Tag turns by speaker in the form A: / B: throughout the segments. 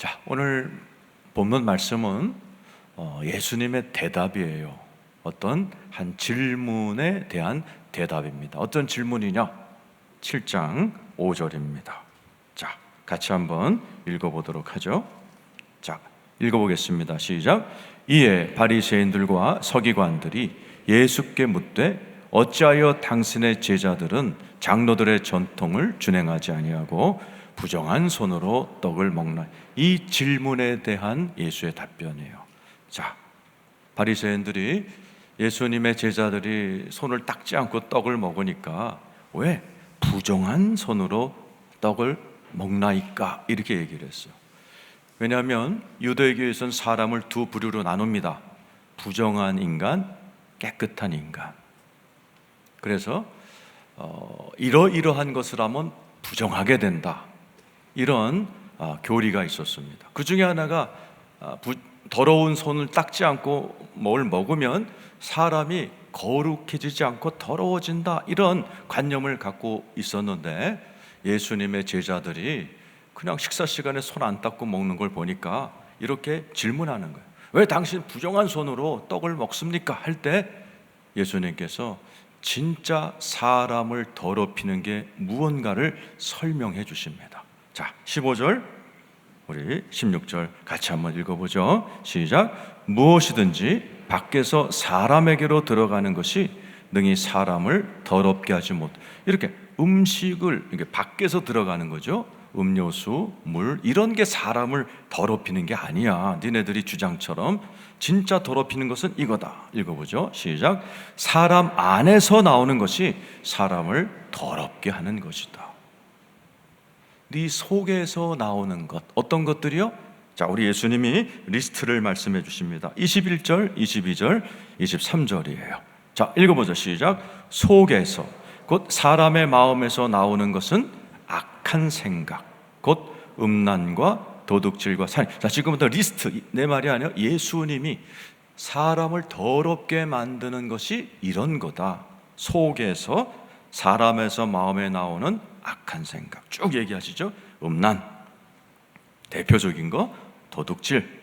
A: 자, 오늘 본문 말씀은 예수님의 대답이에요. 어떤 한 질문에 대한 대답입니다. 어떤 질문이냐? 7장 5절입니다. 자, 같이 한번 읽어보도록 하죠. 자, 읽어보겠습니다. 시작. 이에 바리새인들과 서기관들이 예수께 묻되 어찌하여 당신의 제자들은 장로들의 전통을 준행하지 아니하고 부정한 손으로 떡을 먹나? 이 질문에 대한 예수의 답변이에요. 자, 바리새인들이 예수님의 제자들이 손을 닦지 않고 떡을 먹으니까 왜 부정한 손으로 떡을 먹나이까? 이렇게 얘기를 했어요. 왜냐하면 유대교에서는 사람을 두 부류로 나눕니다. 부정한 인간, 깨끗한 인간. 그래서 이러이러한 것을 하면 부정하게 된다, 이런 교리가 있었습니다. 그 중에 하나가 더러운 손을 닦지 않고 뭘 먹으면 사람이 거룩해지지 않고 더러워진다, 이런 관념을 갖고 있었는데 예수님의 제자들이 그냥 식사 시간에 손 안 닦고 먹는 걸 보니까 이렇게 질문하는 거예요. 왜 당신 부정한 손으로 떡을 먹습니까? 할 때 예수님께서 진짜 사람을 더럽히는 게 무언가를 설명해 주십니다. 자, 15절, 우리 16절 같이 한번 읽어보죠. 시작. 무엇이든지 밖에서 사람에게로 들어가는 것이 능히 사람을 더럽게 하지 못. 이렇게 음식을 이게 밖에서 들어가는 거죠. 음료수, 물, 이런 게 사람을 더럽히는 게 아니야. 니네들이 주장처럼. 진짜 더럽히는 것은 이거다. 읽어보죠. 시작. 사람 안에서 나오는 것이 사람을 더럽게 하는 것이다. 네 속에서 나오는 것, 어떤 것들이요? 자, 우리 예수님이 리스트를 말씀해 주십니다. 21절, 22절, 23절이에요. 자, 읽어보죠. 시작. 속에서, 곧 사람의 마음에서 나오는 것은 악한 생각, 곧 음란과 도둑질과 살인. 자, 지금부터 리스트, 내 말이 아니라 예수님이 사람을 더럽게 만드는 것이 이런 거다. 속에서, 사람에서 마음에 나오는 악한 생각 쭉 얘기하시죠. 음란, 대표적인 거 도둑질,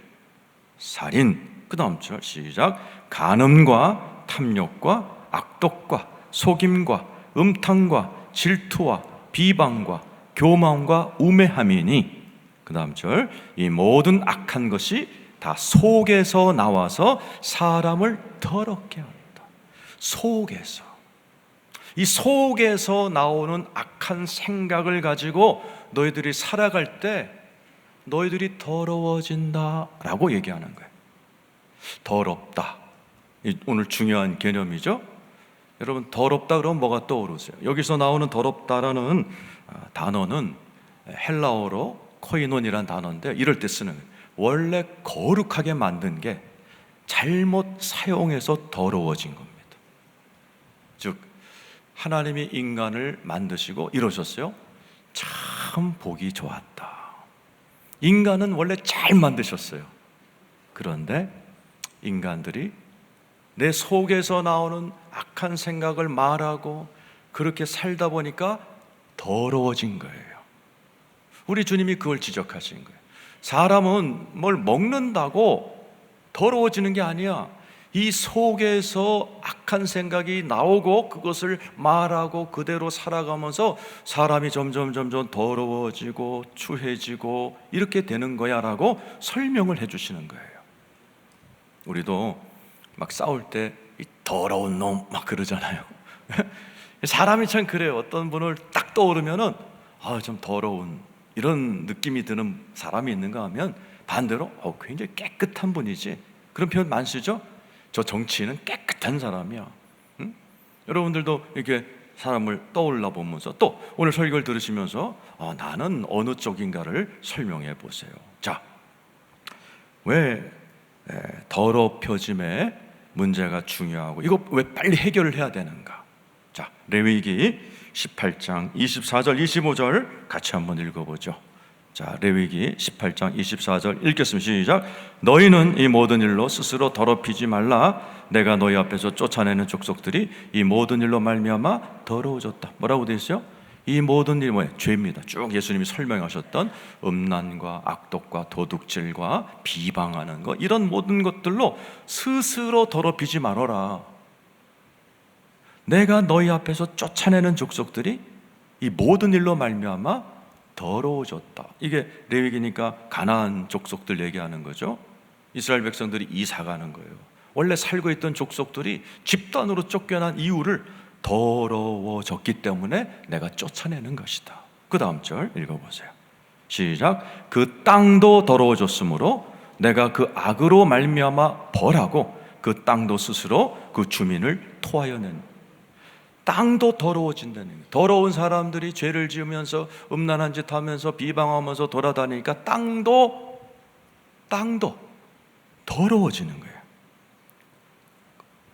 A: 살인, 그 다음 절 시작. 간음과 탐욕과 악독과 속임과 음탕과 질투와 비방과 교만과 우매함이니, 그 다음 절, 이 모든 악한 것이 다 속에서 나와서 사람을 더럽게 합니다. 속에서, 이 속에서 나오는 악한 생각을 가지고 너희들이 살아갈 때 너희들이 더러워진다라고 얘기하는 거예요. 더럽다, 오늘 중요한 개념이죠. 여러분, 더럽다 그러면 뭐가 떠오르세요? 여기서 나오는 더럽다라는 단어는 헬라어로 코이논이라는 단어인데, 이럴 때 쓰는 거예요. 원래 거룩하게 만든 게 잘못 사용해서 더러워진 겁니다. 즉, 하나님이 인간을 만드시고 이러셨어요. 참 보기 좋았다. 인간은 원래 잘 만드셨어요. 그런데 인간들이 내 속에서 나오는 악한 생각을 말하고 그렇게 살다 보니까 더러워진 거예요. 우리 주님이 그걸 지적하신 거예요. 사람은 뭘 먹는다고 더러워지는 게 아니야. 이 속에서 악한 생각이 나오고 그것을 말하고 그대로 살아가면서 사람이 점점 더러워지고 추해지고 이렇게 되는 거야 라고 설명을 해주시는 거예요. 우리도 막 싸울 때 이 더러운 놈 막 그러잖아요. 사람이 참 그래요. 어떤 분을 딱 떠오르면은 좀 더러운 이런 느낌이 드는 사람이 있는가 하면 반대로 굉장히 깨끗한 분이지, 그런 표현 많으시죠? 저 정치인은 깨끗한 사람이야. 응? 여러분들도 이렇게 사람을 떠올라 보면서 또 오늘 설교를 들으시면서 나는 어느 쪽인가를 설명해 보세요. 자, 왜 더럽혀짐의 문제가 중요하고 이거 왜 빨리 해결을 해야 되는가? 자, 레위기 18장 24절 25절 같이 한번 읽어보죠. 자, 레위기 18장 24절 읽겠습니다. 시작. 너희는 이 모든 일로 스스로 더럽히지 말라. 내가 너희 앞에서 쫓아내는 족속들이 이 모든 일로 말미암아 더러워졌다. 뭐라고 되어 있어요? 이 모든 일이 뭐예요? 죄입니다. 쭉 예수님이 설명하셨던 음란과 악독과 도둑질과 비방하는 것, 이런 모든 것들로 스스로 더럽히지 말아라. 내가 너희 앞에서 쫓아내는 족속들이 이 모든 일로 말미암아 더러워졌다. 이게 레위기니까 가나안 족속들 얘기하는 거죠. 이스라엘 백성들이 이사 가는 거예요. 원래 살고 있던 족속들이 집단으로 쫓겨난 이유를 더러워졌기 때문에 내가 쫓아내는 것이다. 그 다음 절 읽어보세요. 시작. 그 땅도 더러워졌으므로 내가 그 악으로 말미암아 벌하고 그 땅도 스스로 그 주민을 토하여 낸. 땅도 더러워진다는 거예요. 더러운 사람들이 죄를 지으면서 음란한 짓 하면서 비방하면서 돌아다니니까 땅도 더러워지는 거예요.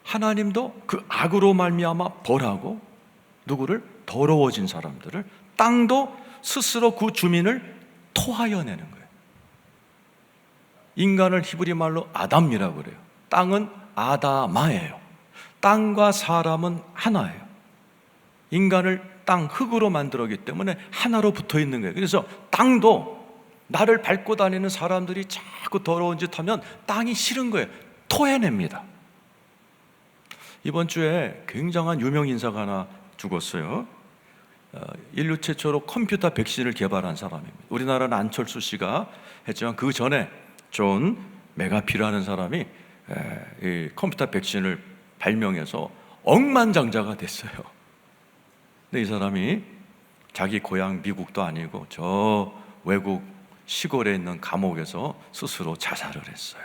A: 하나님도 그 악으로 말미암아 벌하고 누구를? 더러워진 사람들을, 땅도 스스로 그 주민을 토하여 내는 거예요. 인간을 히브리 말로 아담이라고 그래요. 땅은 아다마예요. 땅과 사람은 하나예요. 인간을 땅 흙으로 만들었기 때문에 하나로 붙어 있는 거예요. 그래서 땅도 나를 밟고 다니는 사람들이 자꾸 더러운 짓 하면 땅이 싫은 거예요. 토해냅니다. 이번 주에 굉장한 유명 인사가 하나 죽었어요. 인류 최초로 컴퓨터 백신을 개발한 사람입니다. 우리나라는 안철수 씨가 했지만 그 전에 존 메가피라는 사람이 이 컴퓨터 백신을 발명해서 억만장자가 됐어요. 근데 이 사람이 자기 고향 미국도 아니고 저 외국 시골에 있는 감옥에서 스스로 자살을 했어요.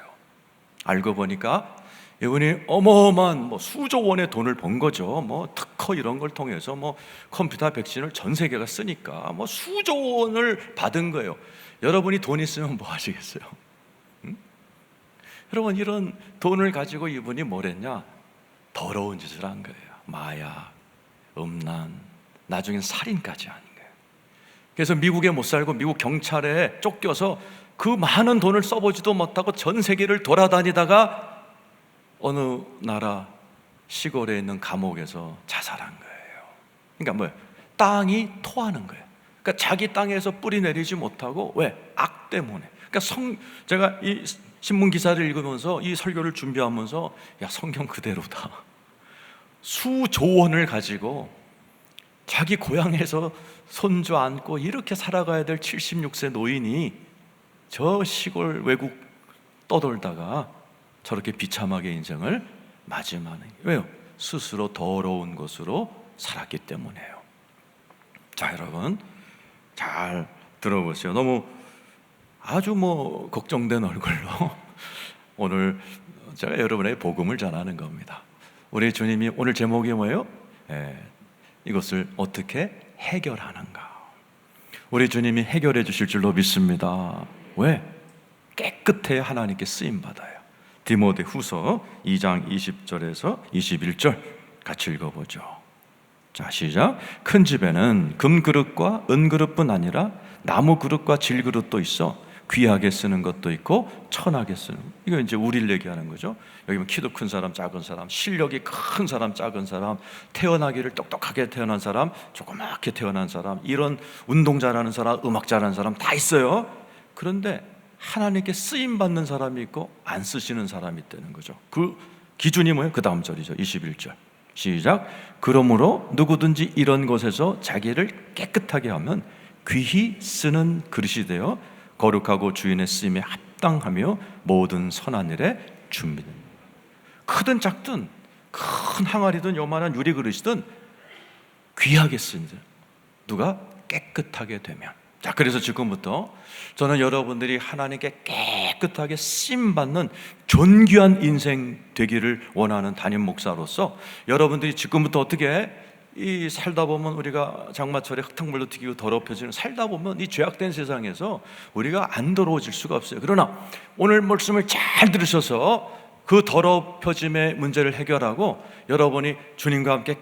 A: 알고 보니까 이분이 어마어마한 수조 원의 돈을 번 거죠. 특허 이런 걸 통해서 컴퓨터 백신을 전 세계가 쓰니까 수조 원을 받은 거예요. 여러분이 돈 있으면 뭐 하시겠어요? 응? 여러분, 이런 돈을 가지고 이분이 뭘 했냐? 더러운 짓을 한 거예요. 마약, 음란, 나중엔 살인까지 하는 거예요. 그래서 미국에 못 살고 미국 경찰에 쫓겨서 그 많은 돈을 써보지도 못하고 전 세계를 돌아다니다가 어느 나라 시골에 있는 감옥에서 자살한 거예요. 그러니까 뭐예요? 땅이 토하는 거예요. 그러니까 자기 땅에서 뿌리 내리지 못하고, 왜? 악 때문에. 그러니까 제가 이 신문 기사를 읽으면서 이 설교를 준비하면서 야, 성경 그대로다. 수조 원을 가지고 자기 고향에서 손주 안고 이렇게 살아가야 될 76세 노인이 저 시골 외국 떠돌다가 저렇게 비참하게 인생을 맞이하는. 왜요? 스스로 더러운 것으로 살았기 때문에요. 자, 여러분 잘 들어보세요. 너무 아주 걱정된 얼굴로 오늘 제가 여러분의 복음을 전하는 겁니다. 우리 주님이 오늘 제목이 뭐예요? 이것을 어떻게 해결하는가. 우리 주님이 해결해 주실 줄로 믿습니다. 왜? 깨끗해야 하나님께 쓰임받아요. 디모데후서 2장 20절에서 21절 같이 읽어보죠. 자, 시작. 큰 집에는 금그릇과 은그릇뿐 아니라 나무 그릇과 질그릇도 있어 귀하게 쓰는 것도 있고 천하게 쓰는. 이거 이제 우리를 얘기하는 거죠. 여기 키도 큰 사람, 작은 사람, 실력이 큰 사람, 작은 사람, 태어나기를 똑똑하게 태어난 사람, 조그맣게 태어난 사람, 이런 운동 잘하는 사람, 음악 잘하는 사람 다 있어요. 그런데 하나님께 쓰임 받는 사람이 있고 안 쓰시는 사람이 있다는 거죠. 그 기준이 뭐예요? 그 다음 절이죠. 21절 시작. 그러므로 누구든지 이런 것에서 자기를 깨끗하게 하면 귀히 쓰는 그릇이 되어 거룩하고 주인의 쓰임에 합당하며 모든 선한 일에 준비됩니다. 크든 작든 큰 항아리든 요만한 유리 그릇이든 귀하게 쓴다. 누가? 깨끗하게 되면. 자, 그래서 지금부터 저는 여러분들이 하나님께 깨끗하게 쓰임받는 존귀한 인생 되기를 원하는 담임 목사로서 여러분들이 지금부터 어떻게 이 살다 보면 우리가 장마철에 흙탕물도 튀기고 더럽혀지는, 살다 보면 이 죄악된 세상에서 우리가 안 더러워질 수가 없어요. 그러나 오늘 말씀을 잘 들으셔서 그 더럽혀짐의 문제를 해결하고 여러분이 주님과 함께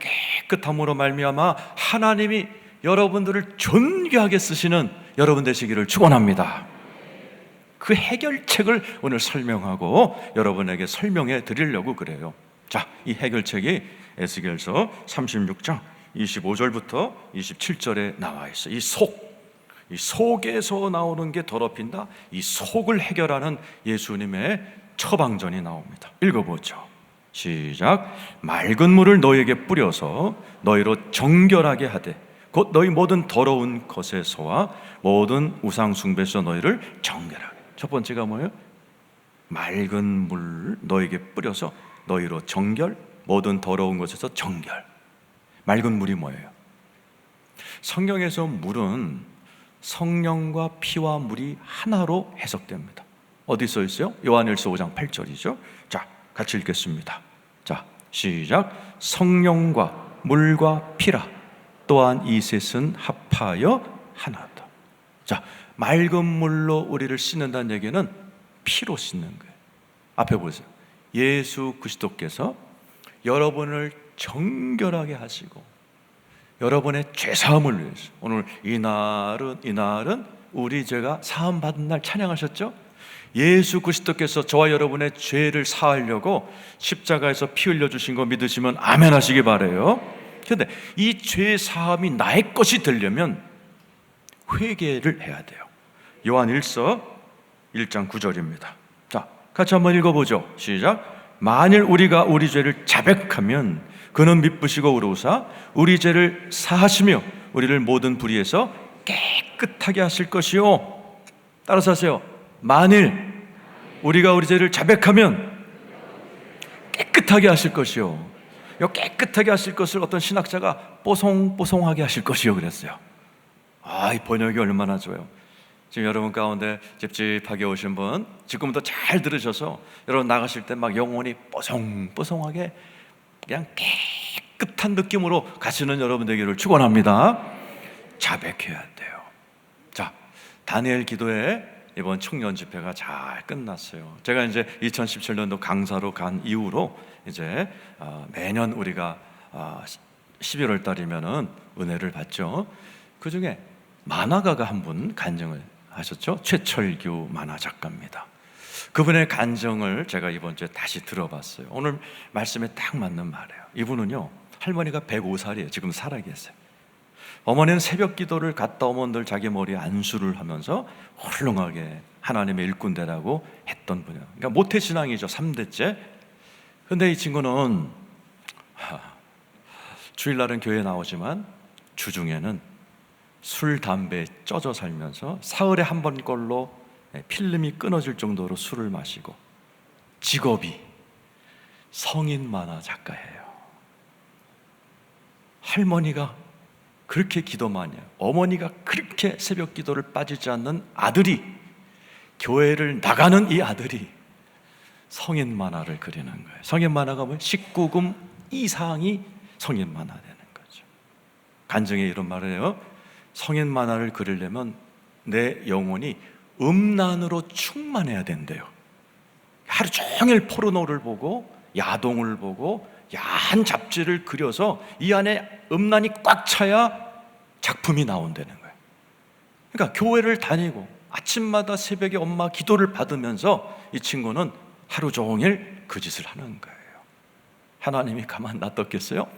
A: 깨끗함으로 말미암아 하나님이 여러분들을 존귀하게 쓰시는 여러분 되시기를 축원합니다. 그 해결책을 오늘 설명하고 여러분에게 설명해 드리려고 그래요. 자, 이 해결책이 에스겔서 36장 25절부터 27절에 나와 있어. 이 속에서 나오는 게 더럽힌다. 이 속을 해결하는 예수님의 처방전이 나옵니다. 읽어보죠. 시작. 맑은 물을 너희에게 뿌려서 너희로 정결하게 하되 곧 너희 모든 더러운 것에서와 모든 우상 숭배에서 너희를 정결하게. 첫 번째가 뭐예요? 맑은 물 너희에게 뿌려서 너희로 정결, 모든 더러운 것에서 정결. 맑은 물이 뭐예요? 성경에서 물은 성령과 피와 물이 하나로 해석됩니다. 어디 써 있어요? 요한일서 5장 8절이죠. 자, 같이 읽겠습니다. 자, 시작. 성령과 물과 피라 또한 이 셋은 합하여 하나다. 자, 맑은 물로 우리를 씻는다는 얘기는 피로 씻는 거예요. 앞에 보세요. 예수 그리스도께서 여러분을 정결하게 하시고 여러분의 죄사함을 위해서, 오늘 이날은 우리 죄가 사함 받은 날 찬양하셨죠? 예수 그리스도께서 저와 여러분의 죄를 사하려고 십자가에서 피 흘려 주신 거 믿으시면 아멘 하시기 바라요. 그런데 이 죄 사함이 나의 것이 되려면 회개를 해야 돼요. 요한일서 1장 9절입니다. 자, 같이 한번 읽어보죠. 시작. 만일 우리가 우리 죄를 자백하면 그는 미쁘시고 의로우사 우리 죄를 사하시며 우리를 모든 불의에서 깨끗하게 하실 것이요. 따라서 하세요. 만일 우리가 우리 죄를 자백하면 깨끗하게 하실 것이요. 이 깨끗하게 하실 것을 어떤 신학자가 뽀송뽀송하게 하실 것이요 그랬어요. 이 번역이 얼마나 좋아요. 지금 여러분 가운데 찝찝하게 오신 분 지금부터 잘 들으셔서 여러분 나가실 때 막 영혼이 뽀송뽀송하게 그냥 깨끗한 느낌으로 가시는 여러분 되기를 축원합니다. 자백해야 돼요. 자, 다니엘 기도회 이번 청년 집회가 잘 끝났어요. 제가 이제 2017년도 강사로 간 이후로 이제 매년 우리가 11월 달이면은 은혜를 받죠. 그 중에 만화가가 한 분 간증을 하셨죠. 최철규 만화 작가입니다. 그분의 간증을 제가 이번 주에 다시 들어봤어요. 오늘 말씀에 딱 맞는 말이에요. 이분은요, 할머니가 105살이에요. 지금 살아계세요. 어머니는 새벽 기도를 갔다 오면 늘 자기 머리에 안수를 하면서 훌륭하게 하나님의 일꾼되라고 했던 분이에요. 그러니까 모태신앙이죠. 3대째. 근데 이 친구는 주일날은 교회에 나오지만 주중에는 술, 담배에 쪄져 살면서 사흘에 한 번 꼴로 필름이 끊어질 정도로 술을 마시고 직업이 성인 만화 작가예요. 할머니가 그렇게 기도 많이 해요. 어머니가 그렇게 새벽 기도를 빠지지 않는 아들이, 교회를 나가는 이 아들이 성인 만화를 그리는 거예요. 성인 만화가 뭐예요? 19금 이상이 성인 만화 되는 거죠. 간증에 이런 말을 해요. 성인 만화를 그리려면 내 영혼이 음란으로 충만해야 된대요. 하루 종일 포르노를 보고 야동을 보고 야한 잡지를 그려서 이 안에 음란이 꽉 차야 작품이 나온다는 거예요. 그러니까 교회를 다니고 아침마다 새벽에 엄마 기도를 받으면서 이 친구는 하루 종일 그 짓을 하는 거예요. 하나님이 가만 놔뒀겠어요?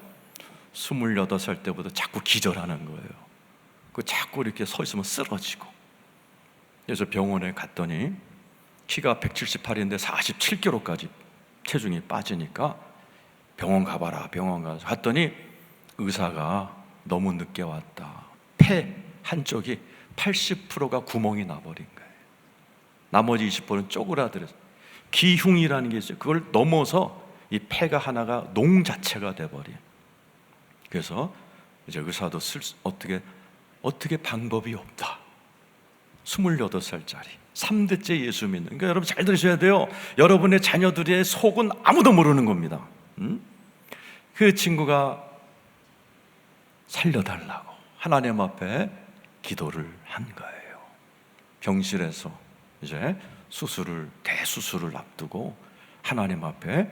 A: 28살 때부터 자꾸 기절하는 거예요. 자꾸 이렇게 서 있으면 쓰러지고. 그래서 병원에 갔더니 키가 178인데 47kg까지 체중이 빠지니까 병원 가봐라, 병원 가서 갔더니 의사가 너무 늦게 왔다. 폐 한쪽이 80%가 구멍이 나버린 거예요. 나머지 20%는 쪼그라들어서 기흉이라는 게 있어요. 그걸 넘어서 이 폐가 하나가 농 자체가 돼버린. 그래서 이제 의사도 어떻게 방법이 없다. 28살짜리 3대째 예수 믿는. 그러니까 여러분 잘 들으셔야 돼요. 여러분의 자녀들의 속은 아무도 모르는 겁니다. 그 친구가 살려달라고 하나님 앞에 기도를 한 거예요. 병실에서 이제 대수술을 앞두고 하나님 앞에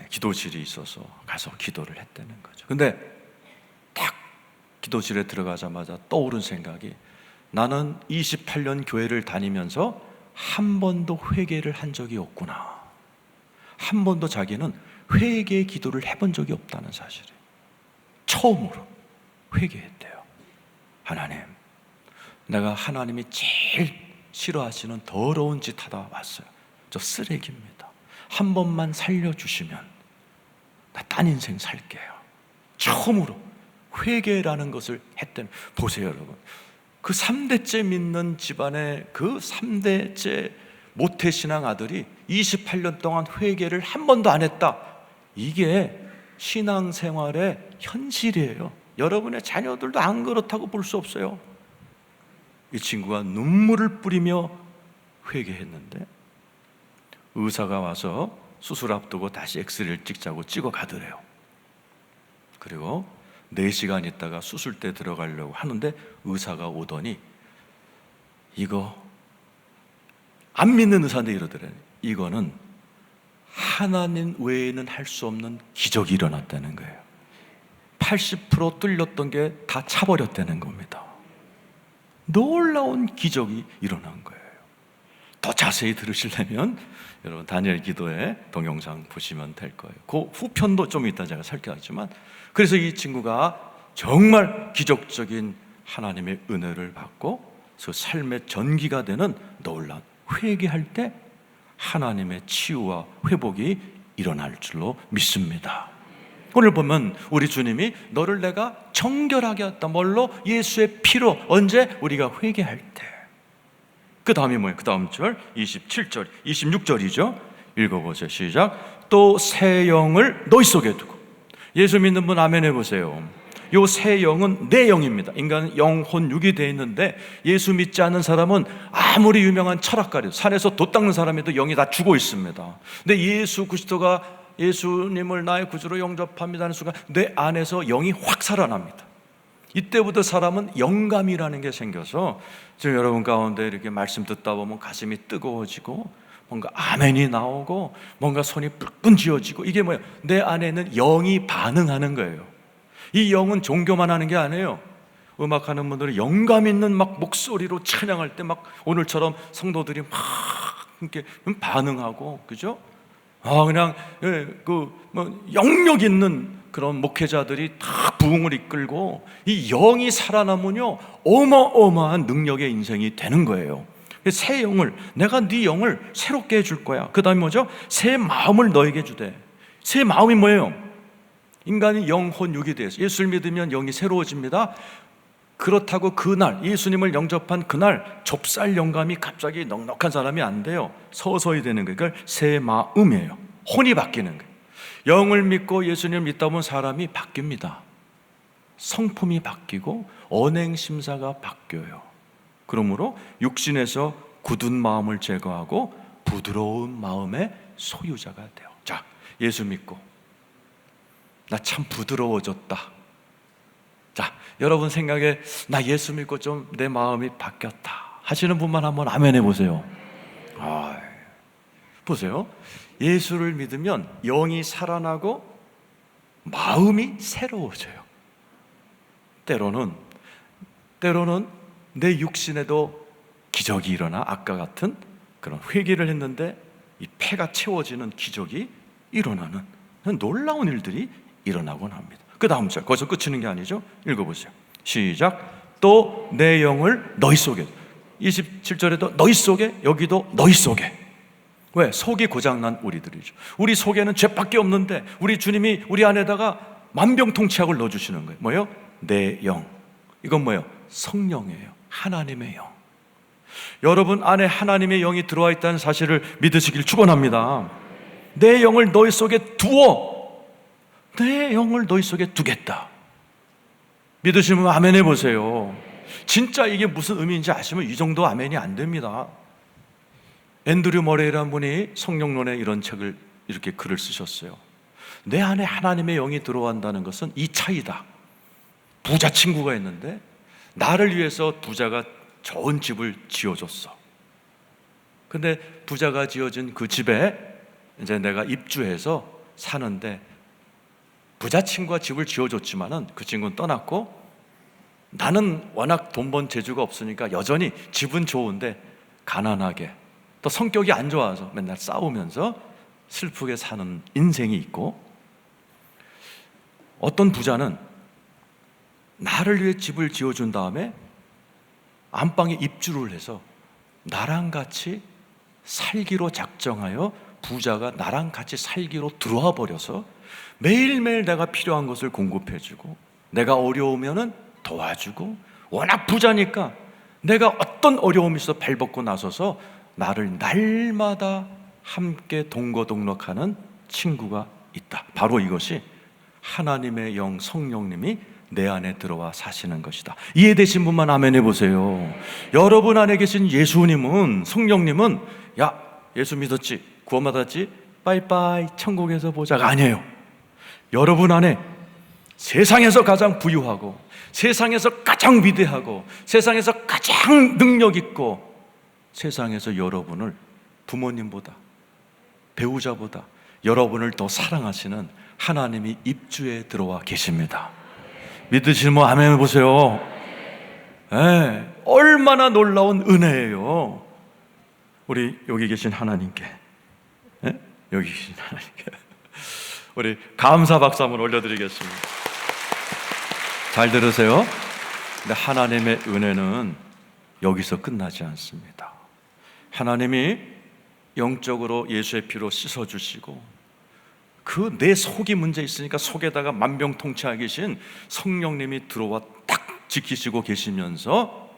A: 기도실이 있어서 가서 기도를 했다는 거죠. 근데 딱 기도실에 들어가자마자 떠오른 생각이, 나는 28년 교회를 다니면서 한 번도 회개를 한 적이 없구나. 한 번도 자기는 회개 기도를 해본 적이 없다는 사실이에요. 처음으로. 회개했대요. 하나님, 내가 하나님이 제일 싫어하시는 더러운 짓 하다 왔어요. 저 쓰레기입니다. 한 번만 살려주시면 나 딴 인생 살게요. 처음으로 회개라는 것을 했다는, 보세요 여러분, 그 3대째 믿는 집안의 그 3대째 모태신앙 아들이 28년 동안 회개를 한 번도 안 했다. 이게 신앙생활의 현실이에요. 여러분의 자녀들도 안 그렇다고 볼 수 없어요. 이 친구가 눈물을 뿌리며 회개했는데 의사가 와서 수술 앞두고 다시 엑스레이를 찍자고 찍어 가더래요. 그리고 4시간 있다가 수술대 들어가려고 하는데 의사가 오더니, 이거 안 믿는 의사인데 이러더래요. 이거는 하나님 외에는 할 수 없는 기적이 일어났다는 거예요. 80% 뚫렸던 게 다 차버렸다는 겁니다. 놀라운 기적이 일어난 거예요. 더 자세히 들으시려면 여러분 다니엘 기도의 동영상 보시면 될 거예요. 그 후편도 좀 이따 제가 설교하지만, 그래서 이 친구가 정말 기적적인 하나님의 은혜를 받고 그 삶의 전기가 되는 놀라운, 회개할 때 하나님의 치유와 회복이 일어날 줄로 믿습니다. 오늘 보면 우리 주님이 너를 내가 정결하게 했다. 뭘로? 예수의 피로. 언제? 우리가 회개할 때. 그 다음이 뭐예요? 그 다음 절 27절 26절이죠 읽어보세요. 시작. 또 새 영을 너희 속에 두고. 예수 믿는 분 아멘 해보세요. 요 새 영은 내 영입니다. 인간은 영혼 육이 되어 있는데, 예수 믿지 않는 사람은 아무리 유명한 철학가래도 산에서 돛 닦는 사람에도 영이 다 죽어 있습니다. 근데 예수 그리스도가 예수님을 나의 구주로 영접합니다 하는 순간 내 안에서 영이 확 살아납니다. 이때부터 사람은 영감이라는 게 생겨서, 지금 여러분 가운데 이렇게 말씀 듣다 보면 가슴이 뜨거워지고 뭔가 아멘이 나오고 뭔가 손이 불끈 쥐어지고, 이게 뭐예요? 내 안에는 영이 반응하는 거예요. 이 영은 종교만 하는 게 아니에요. 음악하는 분들은 영감 있는 막 목소리로 찬양할 때 막 오늘처럼 성도들이 막 이렇게 반응하고, 그죠? 그냥 영역 있는 그런 목회자들이 다 부흥을 이끌고, 이 영이 살아나면요 어마어마한 능력의 인생이 되는 거예요. 새 영을, 내가 네 영을 새롭게 해줄 거야. 그 다음에 뭐죠? 새 마음을 너에게 주되. 새 마음이 뭐예요? 인간이 영혼 육이 돼서 예수를 믿으면 영이 새로워집니다. 그렇다고 그날 예수님을 영접한 그날 좁쌀 영감이 갑자기 넉넉한 사람이 안 돼요. 서서히 되는 거예요. 그러니까 새 마음이에요. 혼이 바뀌는 거예요. 영을 믿고 예수님을 믿다 보면 사람이 바뀝니다. 성품이 바뀌고 언행심사가 바뀌어요. 그러므로 육신에서 굳은 마음을 제거하고 부드러운 마음의 소유자가 돼요. 자, 예수 믿고 나 참 부드러워졌다. 자, 여러분 생각에 나 예수 믿고 좀 내 마음이 바뀌었다 하시는 분만 한번 아멘 해보세요. 보세요. 예수를 믿으면 영이 살아나고 마음이 새로워져요. 때로는 내 육신에도 기적이 일어나, 아까 같은 그런 회개를 했는데 이 폐가 채워지는 기적이 일어나는 놀라운 일들이 일어나곤 합니다. 그 다음 절, 거기서 끝이는 게 아니죠. 읽어보세요. 시작. 또 내 영을 너희 속에. 27절에도 너희 속에, 여기도 너희 속에. 왜? 속이 고장난 우리들이죠. 우리 속에는 죄밖에 없는데 우리 주님이 우리 안에다가 만병통치약을 넣어주시는 거예요. 뭐예요? 내 영. 이건 뭐예요? 성령이에요. 하나님의 영. 여러분 안에 하나님의 영이 들어와 있다는 사실을 믿으시길 축원합니다. 내 영을 너희 속에 두어. 내 영을 너희 속에 두겠다. 믿으시면 아멘 해보세요. 진짜 이게 무슨 의미인지 아시면 이 정도 아멘이 안 됩니다. 앤드류 머레이라는 분이 성령론에 이런 책을, 이렇게 글을 쓰셨어요. 내 안에 하나님의 영이 들어간다는 것은 이 차이다. 부자 친구가 있는데 나를 위해서 부자가 좋은 집을 지어줬어. 근데 부자가 지어준 그 집에 이제 내가 입주해서 사는데, 부자 친구가 집을 지어줬지만은 그 친구는 떠났고, 나는 워낙 돈 번 재주가 없으니까 여전히 집은 좋은데 가난하게, 또 성격이 안 좋아서 맨날 싸우면서 슬프게 사는 인생이 있고, 어떤 부자는 나를 위해 집을 지어준 다음에 안방에 입주를 해서 나랑 같이 살기로 작정하여 부자가 나랑 같이 살기로 들어와 버려서 매일매일 내가 필요한 것을 공급해주고 내가 어려우면은 도와주고 워낙 부자니까 내가 어떤 어려움이 있어 발벗고 나서서 나를 날마다 함께 동거동록하는 친구가 있다. 바로 이것이 하나님의 영 성령님이 내 안에 들어와 사시는 것이다. 이해되신 분만 아멘 해보세요. 여러분 안에 계신 예수님은, 성령님은 야, 예수 믿었지? 구원받았지? 빠이빠이 천국에서 보자가 아니에요. 여러분 안에 세상에서 가장 부유하고 세상에서 가장 위대하고 세상에서 가장 능력 있고 세상에서 여러분을 부모님보다 배우자보다 여러분을 더 사랑하시는 하나님이 입주에 들어와 계십니다. 믿으시는 분 아멘 해보세요. 네, 얼마나 놀라운 은혜예요. 우리 여기 계신 하나님께, 네? 여기 계신 하나님께 우리 감사 박수 한번 올려드리겠습니다. 잘 들으세요. 근데 하나님의 은혜는 여기서 끝나지 않습니다. 하나님이 영적으로 예수의 피로 씻어주시고 그 내 속이 문제 있으니까 속에다가 만병통치하게 계신 성령님이 들어와 딱 지키시고 계시면서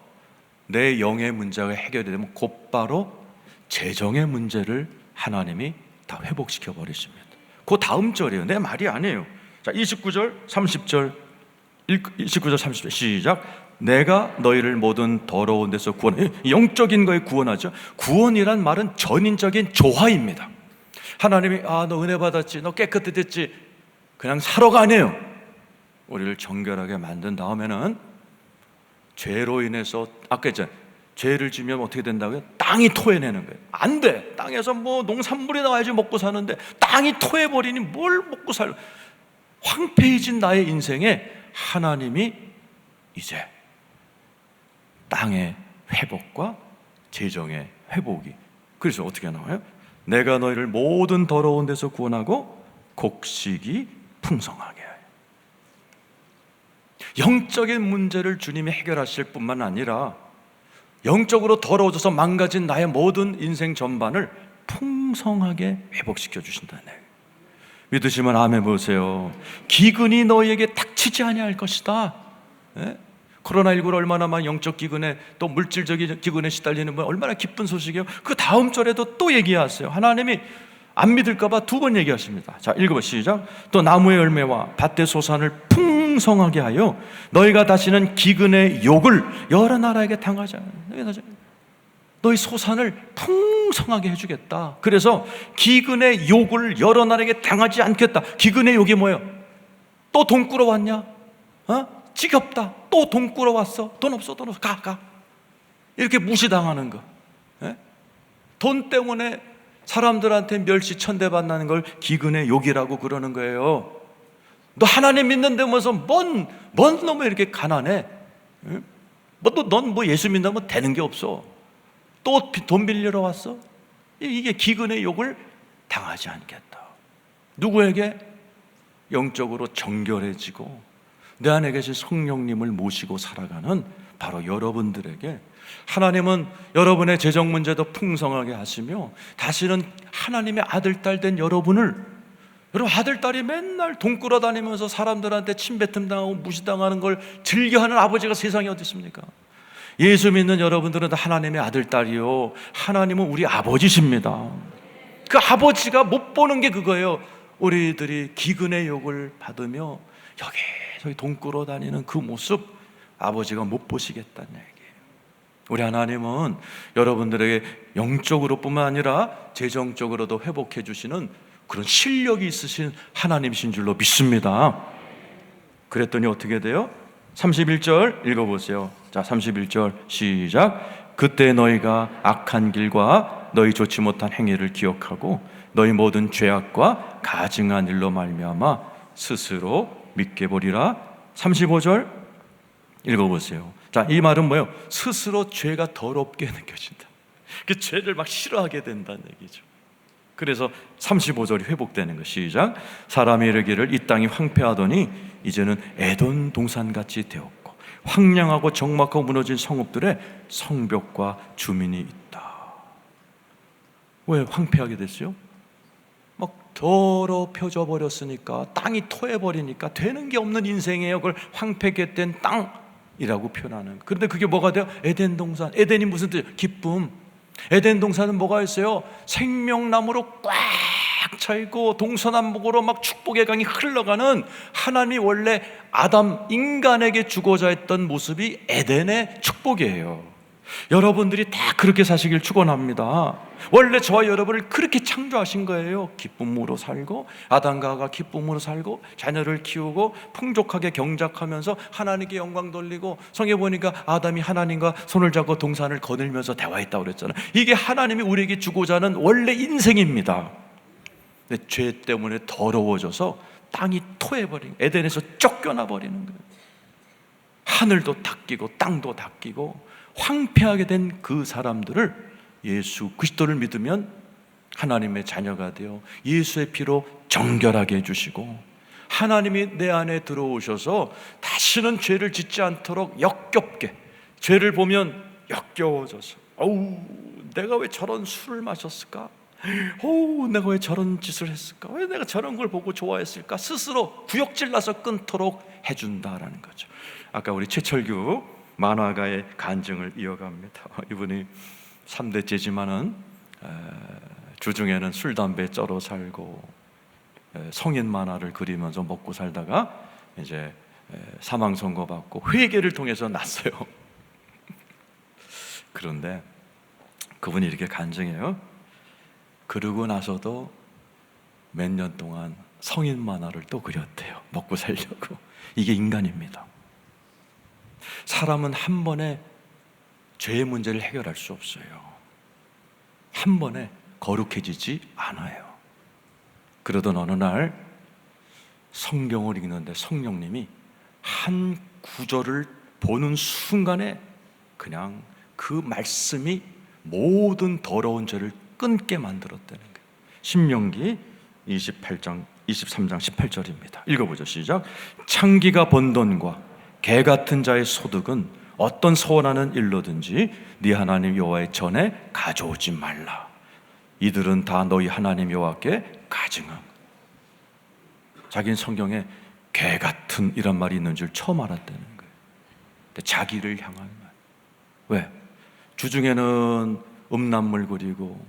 A: 내 영의 문제가 해결되면 곧바로 재정의 문제를 하나님이 다 회복시켜 버리십니다. 그 다음 절이에요. 내 말이 아니에요. 자, 29절 30절 29절 30절 시작. 내가 너희를 모든 더러운 데서 구원해. 영적인 거에 구원하죠. 구원이란 말은 전인적인 조화입니다. 하나님이 너 은혜 받았지, 너 깨끗해졌지, 그냥 사러가 아니에요. 우리를 정결하게 만든 다음에는 죄로 인해서 아까 했잖아요. 죄를 지면 어떻게 된다고요? 땅이 토해내는 거예요. 안 돼. 땅에서 뭐 농산물이 나와야지 먹고 사는데 땅이 토해버리니 뭘 먹고 살. 황폐해진 나의 인생에 하나님이 이제 땅의 회복과 재정의 회복이, 그래서 어떻게 나와요? 내가 너희를 모든 더러운 데서 구원하고 곡식이 풍성하게 하여. 영적인 문제를 주님이 해결하실 뿐만 아니라 영적으로 더러워져서 망가진 나의 모든 인생 전반을 풍성하게 회복시켜 주신다는 거예요. 믿으시면 아멘 보세요. 기근이 너희에게 닥치지 아니할 것이다. 예? 코로나19를 얼마나 많은 영적 기근에 또 물질적인 기근에 시달리는 분 얼마나 기쁜 소식이에요. 그 다음 절에도 또 얘기하세요. 하나님이 안 믿을까봐 두 번 얘기하십니다. 자, 읽어봐 시작. 또 나무의 열매와 밭의 소산을 풍성하게 하여 너희가 다시는 기근의 욕을 여러 나라에게 당하지 않아. 너희 소산을 풍성하게 해주겠다. 그래서 기근의 욕을 여러 나라에게 당하지 않겠다. 기근의 욕이 뭐예요? 또 돈 꾸러 왔냐? 지겹다. 또 돈 꾸러 왔어. 돈 없어, 돈 없어. 가. 이렇게 무시당하는 거. 예? 돈 때문에 사람들한테 멸시 천대받는 걸 기근의 욕이라고 그러는 거예요. 너 하나님 믿는데 무서 뭔 놈이 이렇게 가난해? 예? 넌 예수 믿는다면 되는 게 없어. 또 돈 빌리러 왔어? 이게 기근의 욕을 당하지 않겠다. 누구에게? 영적으로 정결해지고 내 안에 계신 성령님을 모시고 살아가는 바로 여러분들에게 하나님은 여러분의 재정 문제도 풍성하게 하시며 다시는 하나님의 아들, 딸 된 여러분 아들, 딸이 맨날 돈 끌어다니면서 사람들한테 침뱉음 당하고 무시당하는 걸 즐겨하는 아버지가 세상에 어디 있습니까? 예수 믿는 여러분들은 하나님의 아들, 딸이요, 하나님은 우리 아버지십니다. 그 아버지가 못 보는 게 그거예요. 우리들이 기근의 욕을 받으며 여기 돈 끌어다니는 그 모습 아버지가 못 보시겠다는 얘기예요. 우리 하나님은 여러분들에게 영적으로 뿐만 아니라 재정적으로도 회복해 주시는 그런 실력이 있으신 하나님이신 줄로 믿습니다. 그랬더니 어떻게 돼요? 31절 읽어보세요. 자, 31절 시작. 그때 너희가 악한 길과 너희 좋지 못한 행위를 기억하고 너희 모든 죄악과 가증한 일로 말미암아 스스로 믿게 보리라. 35절 읽어보세요. 자, 이 말은 뭐예요? 스스로 죄가 더럽게 느껴진다. 그 죄를 막 싫어하게 된다는 얘기죠. 그래서 35절이 회복되는 거. 시작. 사람이 이르기를 이 땅이 황폐하더니 이제는 에덴 동산같이 되었고 황량하고 적막하고 무너진 성읍들의 성벽과 주민이 있다. 왜 황폐하게 됐어요? 막 더럽혀져 버렸으니까, 땅이 토해버리니까 되는 게 없는 인생이에요. 그걸 황폐게 된 땅이라고 표현하는. 그런데 그게 뭐가 돼요? 에덴 동산. 에덴이 무슨 뜻이에요? 기쁨. 에덴 동산은 뭐가 있어요? 생명나무로 꽉 차있고 동서남북으로 막 축복의 강이 흘러가는, 하나님이 원래 아담 인간에게 주고자 했던 모습이 에덴의 축복이에요. 여러분들이 다 그렇게 사시길 축원합니다. 원래 저와 여러분을 그렇게 창조하신 거예요. 기쁨으로 살고, 아담과 하와가 기쁨으로 살고, 자녀를 키우고 풍족하게 경작하면서 하나님께 영광 돌리고. 성경에 보니까 아담이 하나님과 손을 잡고 동산을 거닐면서 대화했다고 그랬잖아요. 이게 하나님이 우리에게 주고자 하는 원래 인생입니다. 근데 죄 때문에 더러워져서 땅이 토해버린, 에덴에서 쫓겨나 버리는 거예요. 하늘도 닦이고 땅도 닦이고 황폐하게 된 그 사람들을 예수 그리스도를 믿으면 하나님의 자녀가 되어 예수의 피로 정결하게 해주시고, 하나님이 내 안에 들어오셔서 다시는 죄를 짓지 않도록 역겹게, 죄를 보면 역겨워져서 어우 내가 왜 저런 술을 마셨을까? 어우 내가 왜 저런 짓을 했을까? 왜 내가 저런 걸 보고 좋아했을까? 스스로 구역질나서 끊도록 해준다라는 거죠. 아까 우리 최철규 만화가의 간증을 이어갑니다. 이분이 3대째지만은 주중에는 술, 담배 쩔어 살고 성인 만화를 그리면서 먹고 살다가 이제 사망 선고 받고 회개를 통해서 났어요. 그런데 그분이 이렇게 간증해요. 그러고 나서도 몇 년 동안 성인 만화를 또 그렸대요. 먹고 살려고. 이게 인간입니다. 사람은 한 번에 죄의 문제를 해결할 수 없어요. 한 번에 거룩해지지 않아요. 그러던 어느 날 성경을 읽는데 성령님이 한 구절을 보는 순간에 그냥 그 말씀이 모든 더러운 죄를 끊게 만들었다는 거예요. 신명기 23장 18절입니다. 읽어보죠. 시작. 창기가 번 돈과 개 같은 자의 소득은 어떤 소원하는 일로든지 네 하나님 여호와의 전에 가져오지 말라. 이들은 다 너희 하나님 여호와께 가증함. 자기는 성경에 개 같은 이란 말이 있는 줄 처음 알았다는 거예요. 근데 자기를 향한 말. 왜? 주중에는 음란물 그리고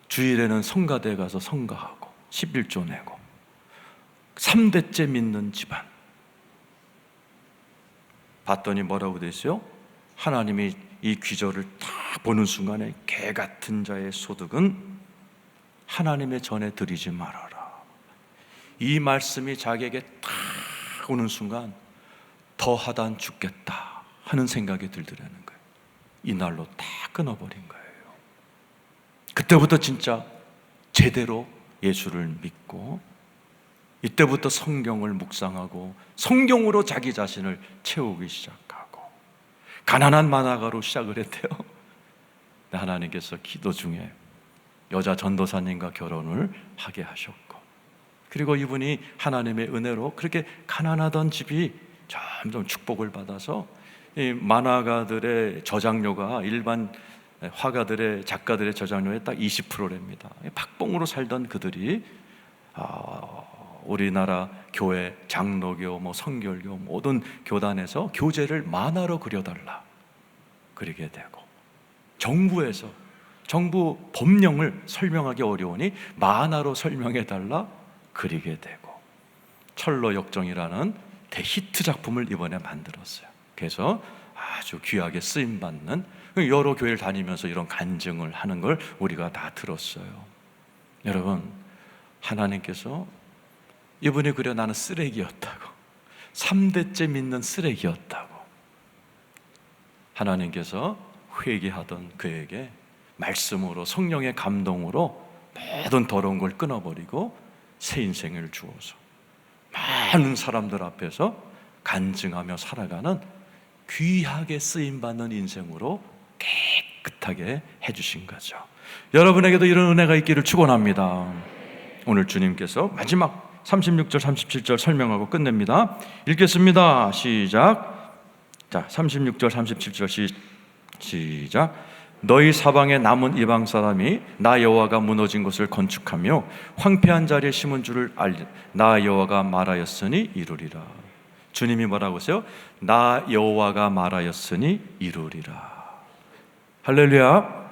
A: 주일에는 성가대에 가서 성가하고 11조 내고 3대째 믿는 집안. 봤더니 뭐라고 돼 있어요? 하나님이 이 귀절을 딱 보는 순간에 개 같은 자의 소득은 하나님의 전에 드리지 말아라. 이 말씀이 자기에게 딱 오는 순간 더하단 죽겠다 하는 생각이 들더라는 거예요. 이날로 다 끊어버린 거예요. 그때부터 진짜 제대로 예수를 믿고, 이때부터 성경을 묵상하고 성경으로 자기 자신을 채우기 시작하고 가난한 만화가로 시작을 했대요. 하나님께서 기도 중에 여자 전도사님과 결혼을 하게 하셨고, 그리고 이분이 하나님의 은혜로 그렇게 가난하던 집이 점점 축복을 받아서 이 만화가들의 저작료가 일반 화가들의, 작가들의 저작료의 딱 20%랍니다. 박봉으로 살던 그들이 우리나라 교회, 장로교, 성결교 모든 교단에서 교재를 만화로 그려달라 그리게 되고, 정부에서 정부 법령을 설명하기 어려우니 만화로 설명해달라 그리게 되고, 철로 역정이라는 대히트 작품을 이번에 만들었어요. 그래서 아주 귀하게 쓰임받는, 여러 교회를 다니면서 이런 간증을 하는 걸 우리가 다 들었어요. 여러분, 하나님께서 이분이 그려 나는 쓰레기였다고, 3대째 믿는 쓰레기였다고, 하나님께서 회개하던 그에게 말씀으로 성령의 감동으로 모든 더러운 걸 끊어버리고 새 인생을 주어서 많은 사람들 앞에서 간증하며 살아가는 귀하게 쓰임받는 인생으로 깨끗하게 해주신 거죠. 여러분에게도 이런 은혜가 있기를 축원합니다. 오늘 주님께서 마지막 36절 37절 설명하고 끝냅니다. 읽겠습니다. 시작. 자, 36절 37절 시작. 너희 사방에 남은 이방 사람이 나 여호와가 무너진 곳을 건축하며 황폐한 자리에 심은 줄을 알리 나 여호와가 말하였으니 이루리라. 주님이 뭐라고 하세요? 나 여호와가 말하였으니 이루리라. 할렐루야.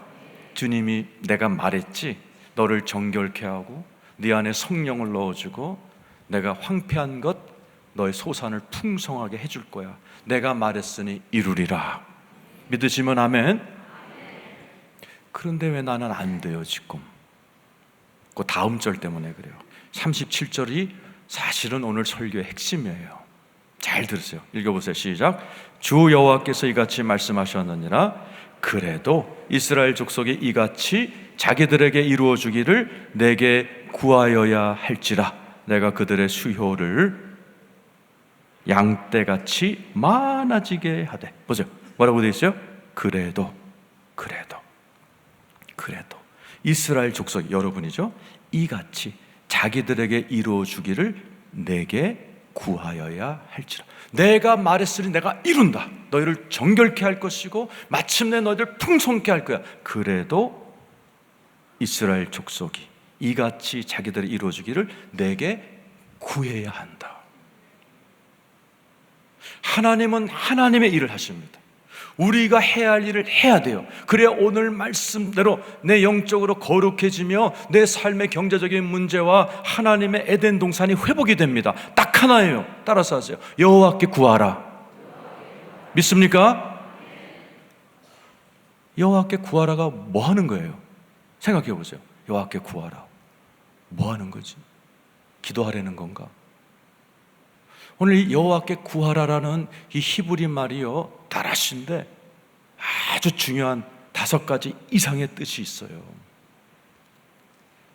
A: 주님이 내가 말했지, 너를 정결케 하고 네 안에 성령을 넣어주고 내가 황폐한 것 너의 소산을 풍성하게 해줄 거야. 내가 말했으니 이루리라. 믿으시면 아멘. 그런데 왜 나는 안 돼요 지금? 그 다음 절 때문에 그래요. 37절이 사실은 오늘 설교의 핵심이에요. 잘 들으세요. 읽어보세요. 시작. 주 여호와께서 이같이 말씀하셨느니라. 그래도 이스라엘 족속이 이같이 자기들에게 이루어 주기를 내게 구하여야 할지라. 내가 그들의 수효를 양떼같이 많아지게 하되. 보세요. 뭐라고 되어 있어요? 그래도 이스라엘 족속 여러분이죠. 이같이 자기들에게 이루어 주기를 내게 구하여야 할지라. 내가 말했으니 내가 이룬다. 너희를 정결케 할 것이고 마침내 너희를 풍성케 할 거야. 그래도 이스라엘 족속이 이같이 자기들이 이루어 주기를 내게 구해야 한다. 하나님은 하나님의 일을 하십니다. 우리가 해야 할 일을 해야 돼요. 그래야 오늘 말씀대로 내 영적으로 거룩해지며 내 삶의 경제적인 문제와 하나님의 에덴 동산이 회복이 됩니다. 딱 하나예요. 따라서 하세요. 여호와께 구하라. 믿습니까? 여호와께 구하라가 뭐 하는 거예요? 생각해 보세요. 여호와께 구하라. 뭐 하는 거지? 기도하라는 건가? 오늘 이 여호와께 구하라라는 이 히브리 말이요, 다라시인데 아주 중요한 5가지 이상의 뜻이 있어요.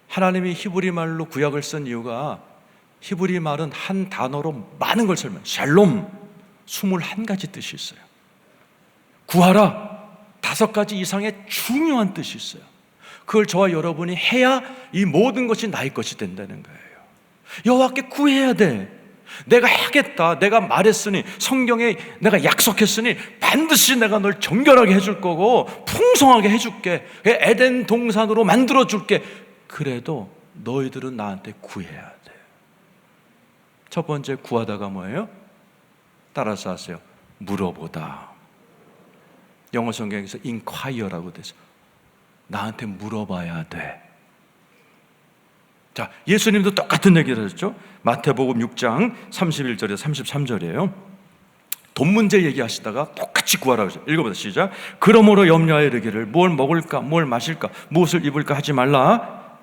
A: 하나님이 히브리 말로 구약을 쓴 이유가 히브리 말은 한 단어로 많은 걸 설명해요. 샬롬 21가지 뜻이 있어요. 구하라 5가지 이상의 중요한 뜻이 있어요. 그걸 저와 여러분이 해야 이 모든 것이 나의 것이 된다는 거예요. 여호와께 구해야 돼. 내가 하겠다. 내가 말했으니, 성경에 내가 약속했으니 반드시 내가 널 정결하게 해줄 거고 풍성하게 해줄게. 에덴 동산으로 만들어줄게. 그래도 너희들은 나한테 구해야 돼. 첫 번째 구하다가 뭐예요? 따라서 하세요. 물어보다. 영어 성경에서 inquire라고 돼서 나한테 물어봐야 돼. 자, 예수님도 똑같은 얘기를 하셨죠. 마태복음 6장 31절에서 33절이에요. 돈 문제 얘기하시다가 똑같이 구하라고 하죠. 읽어보세요. 시작. 그러므로 염려하여 이르기를 뭘 먹을까, 뭘 마실까, 무엇을 입을까 하지 말라.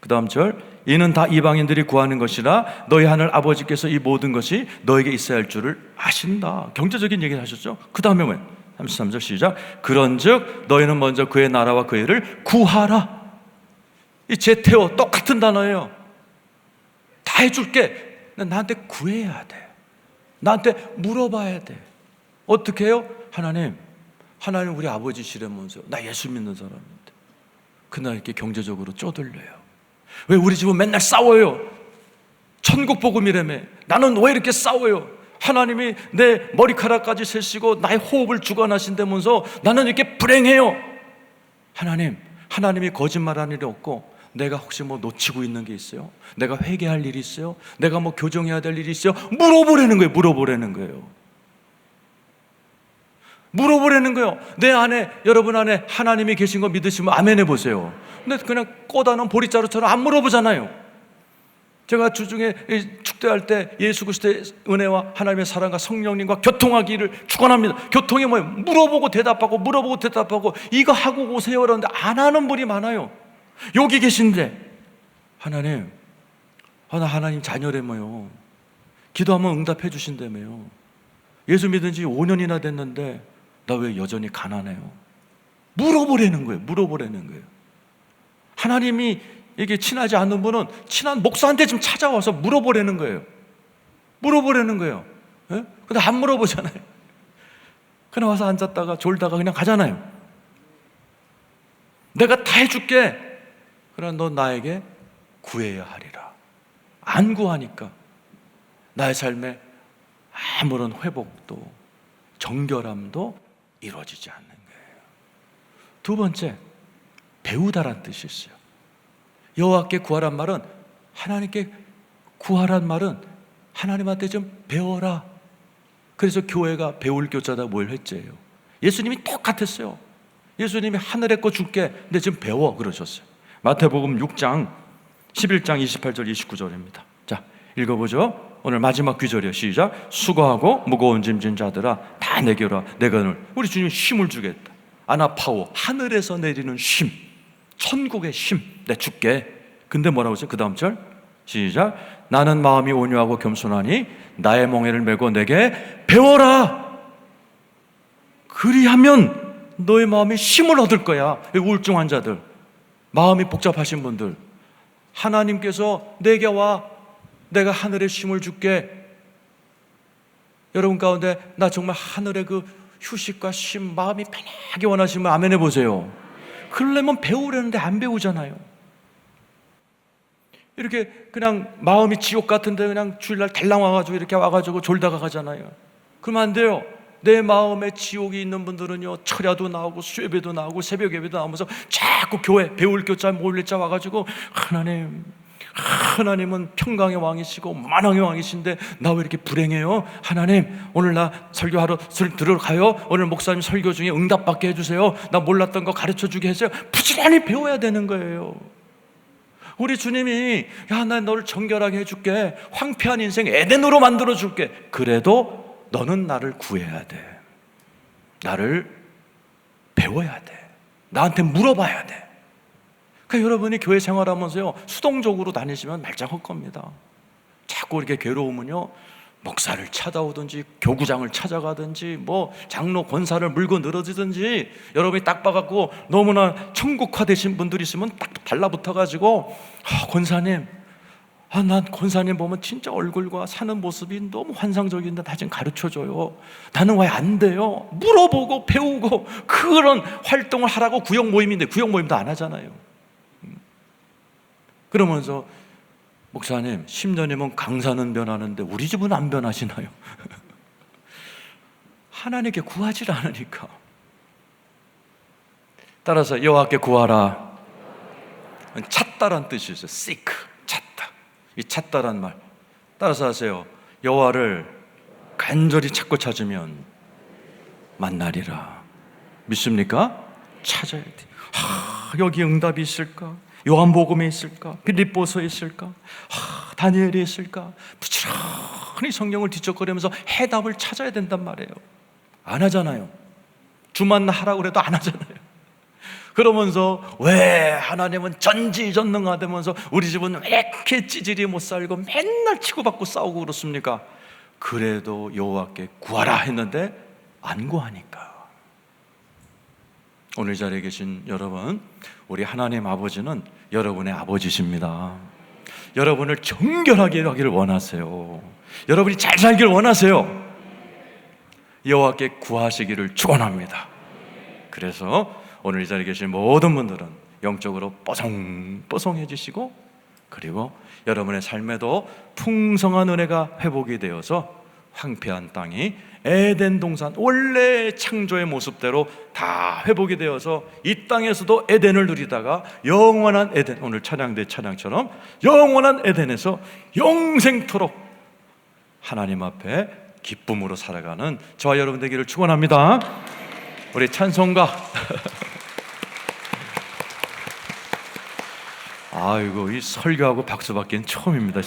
A: 그 다음 절. 이는 다 이방인들이 구하는 것이라 너희 하늘 아버지께서 이 모든 것이 너에게 있어야 할 줄을 아신다. 경제적인 얘기를 하셨죠. 그 다음에 뭐예요? 33절 시작. 그런즉 너희는 먼저 그의 나라와 그의 일을 구하라. 이 제테오 똑같은 단어예요. 다 해줄게. 나한테 구해야 돼. 나한테 물어봐야 돼. 어떻게 해요? 하나님 우리 아버지시라면서 나 예수 믿는 사람인데 그날 이렇게 경제적으로 쪼들려요. 왜 우리 집은 맨날 싸워요? 천국 복음이라며. 나는 왜 이렇게 싸워요? 하나님이 내 머리카락까지 세시고 나의 호흡을 주관하신다면서 나는 이렇게 불행해요. 하나님이 거짓말하는 일이 없고 내가 혹시 뭐 놓치고 있는 게 있어요? 내가 회개할 일이 있어요? 내가 뭐 교정해야 될 일이 있어요? 물어보라는 거예요. 물어보라는 거예요. 내 안에, 여러분 안에 하나님이 계신 거 믿으시면 아멘 해보세요. 근데 그냥 꼬다는 보리자루처럼 안 물어보잖아요. 제가 주중에 축도할 때 예수 그리스도의 은혜와 하나님의 사랑과 성령님과 교통하기를 축원합니다. 교통이 뭐예요? 물어보고 대답하고 이거 하고 오세요 그러는데 안 하는 분이 많아요. 여기 계신데 하나님, 나 하나님 자녀라며요. 기도하면 응답해 주신다며요. 예수 믿은 지 5년이나 됐는데 나 왜 여전히 가난해요? 물어보라는 거예요. 하나님이 이게 친하지 않는 분은 친한 목사한테 좀 찾아와서 물어보라는 거예요. 예? 근데 안 물어보잖아요. 그냥 와서 앉았다가 졸다가 그냥 가잖아요. 내가 다 해줄게. 그러나 너 나에게 구해야 하리라. 안 구하니까 나의 삶에 아무런 회복도 정결함도 이루어지지 않는 거예요. 두 번째, 배우다란 뜻이 있어요. 여호와께 구하란 말은, 하나님께 구하란 말은 하나님한테 좀 배워라. 그래서 교회가 배울 교자다 뭘 했지요. 예수님이 똑같았어요. 예수님이 하늘의 거 줄게, 근데 지금 배워 그러셨어요. 마태복음 6장 11장 28절 29절입니다. 자, 읽어보죠. 오늘 마지막 귀절이에요. 시작. 수고하고 무거운 짐진 자들아 다 내게로 와. 내가 오늘 우리 주님 쉼을 주겠다. 아나파워, 하늘에서 내리는 쉼, 천국의 쉼 내 줄게. 근데 뭐라고 했어요? 그 다음 절 시작. 나는 마음이 온유하고 겸손하니 나의 멍에를 메고 내게 배워라. 그리하면 너의 마음이 쉼을 얻을 거야. 우울증 환자들, 마음이 복잡하신 분들, 하나님께서 내게 와, 내가 하늘의 쉼을 줄게. 여러분 가운데 나 정말 하늘의 그 휴식과 쉼, 마음이 편하게 원하시면 아멘 해보세요. 그러려면 배우려는데 안 배우잖아요. 이렇게 그냥 마음이 지옥 같은데 그냥 주일날 달랑 와가지고 이렇게 와가지고 졸다가 가잖아요. 그러면 안 돼요. 내 마음에 지옥이 있는 분들은요, 철야도 나오고 쇠배도 나오고 새벽 예배도 나오면서 자꾸 교회 배울 교자 몰래자 와가지고 하나님은 평강의 왕이시고 만왕의 왕이신데 나 왜 이렇게 불행해요? 하나님, 오늘 나 설교하러 들어가요? 오늘 목사님 설교 중에 응답받게 해주세요. 나 몰랐던 거 가르쳐주게 해주세요. 부지런히 배워야 되는 거예요. 우리 주님이 야, 나 너를 정결하게 해줄게, 황폐한 인생 에덴으로 만들어줄게. 그래도 너는 나를 구해야 돼. 나를 배워야 돼. 나한테 물어봐야 돼. 그러니까 여러분이 교회 생활하면서요, 수동적으로 다니시면 말짱할 겁니다. 자꾸 이렇게 괴로우면요, 목사를 찾아오든지 교구장을 찾아가든지 뭐 장로 권사를 물고 늘어지든지, 여러분이 딱 봐갖고 너무나 천국화 되신 분들이 있으면 딱 달라붙어가지고 권사님, 난 권사님 보면 진짜 얼굴과 사는 모습이 너무 환상적인데 나 좀 가르쳐줘요. 나는 왜 안 돼요? 물어보고 배우고 그런 활동을 하라고 구역 모임인데 구역 모임도 안 하잖아요. 그러면서 목사님 10년이면 강사는 변하는데 우리 집은 안 변하시나요? 하나님께 구하지 않으니까. 따라서 여호와께 구하라. 찾다란 뜻이 있어요. seek, 찾다. 이 찾다란 말 따라서 하세요. 여호와를 간절히 찾고 찾으면 만나리라. 믿습니까? 찾아야 돼. 여기 응답이 있을까? 요한복음에 있을까? 빌립보서에 있을까? 다니엘에 있을까? 부지런히 성경을 뒤척거리면서 해답을 찾아야 된단 말이에요. 안 하잖아요. 주만 하라고 그래도 안 하잖아요. 그러면서 왜 하나님은 전지전능하다면서 우리 집은 왜 이렇게 찌질이 못 살고 맨날 치고받고 싸우고 그렇습니까? 그래도 여호와께 구하라 했는데 안 구하니까. 오늘 자리에 계신 여러분, 우리 하나님 아버지는 여러분의 아버지십니다. 여러분을 정결하게 하기를 원하세요. 여러분이 잘 살기를 원하세요. 여호와께 구하시기를 축원합니다. 그래서 오늘 이 자리에 계신 모든 분들은 영적으로 뽀송뽀송해지시고, 그리고 여러분의 삶에도 풍성한 은혜가 회복이 되어서 황폐한 땅이 에덴 동산 원래 창조의 모습대로 다 회복이 되어서 이 땅에서도 에덴을 누리다가 영원한 에덴, 오늘 찬양대 찬양처럼 영원한 에덴에서 영생토록 하나님 앞에 기쁨으로 살아가는 저와 여러분 되기를 축원합니다. 우리 찬송가 아이고, 이 설교하고 박수 받기는 처음입니다.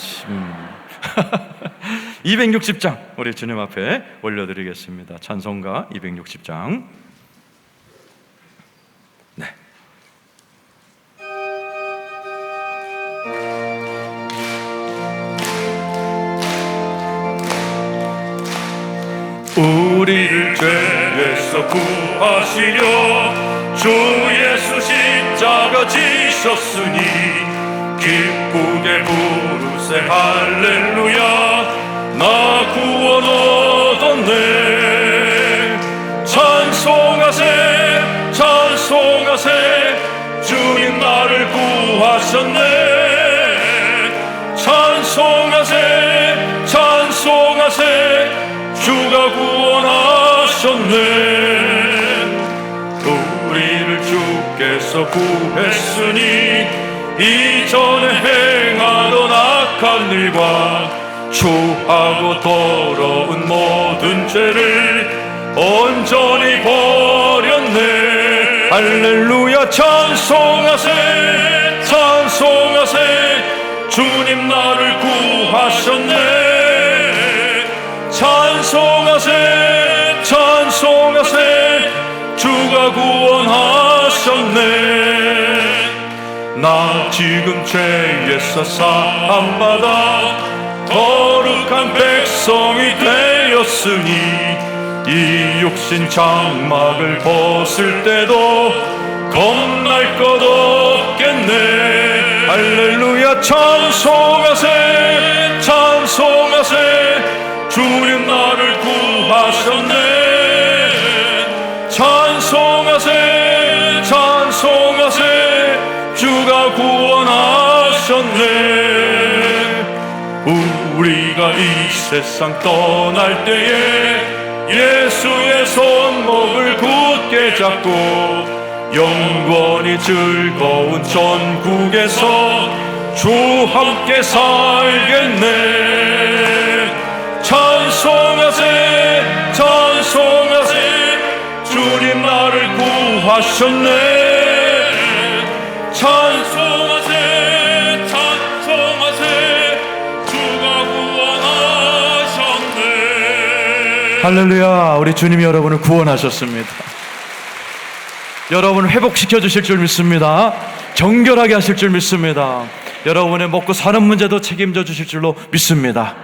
A: 260장 우리 주님 앞에 올려드리겠습니다. 찬송가 260장. 네.
B: 우리를 죄에서 구하시려 주 예수 십자가 지셨으니 기쁘게 부르세 할렐루야. 나 구원 얻었네. 찬송하세 찬송하세 구하셨네. 찬송하세 찬송하세 주가 구원하셨네. 우리를 주께서 구했으니 이전에 행하던 악한 일과 추하고 더러운 모든 죄를 온전히 버렸네. 할렐루야. 찬송하세 찬송하세 주님 나를 구하셨네. 찬송하세 찬송하세 주가 구원하셨네. 나 지금 죄에서 사함받아 거룩한 백성이 되었으니 이 육신 장막을 벗을 때도 겁날 것 없겠네. 할렐루야. 찬송하세 찬송하세 주님 나를 구하셨네. 찬송하세 찬송하세 주가 구원하셨네. 우리가 이 세상 떠날 때에 예수의 손목을 굳게 잡고 영원히 즐거운 천국에서 주 함께 살겠네. 찬송하세 찬송하세 주님 나를 구하셨네. 찬송하세 찬송하세 주가 구원하셨네.
A: 할렐루야. 우리 주님이 여러분을 구원하셨습니다. 여러분을 회복시켜 주실 줄 믿습니다. 정결하게 하실 줄 믿습니다. 여러분의 먹고 사는 문제도 책임져 주실 줄로 믿습니다.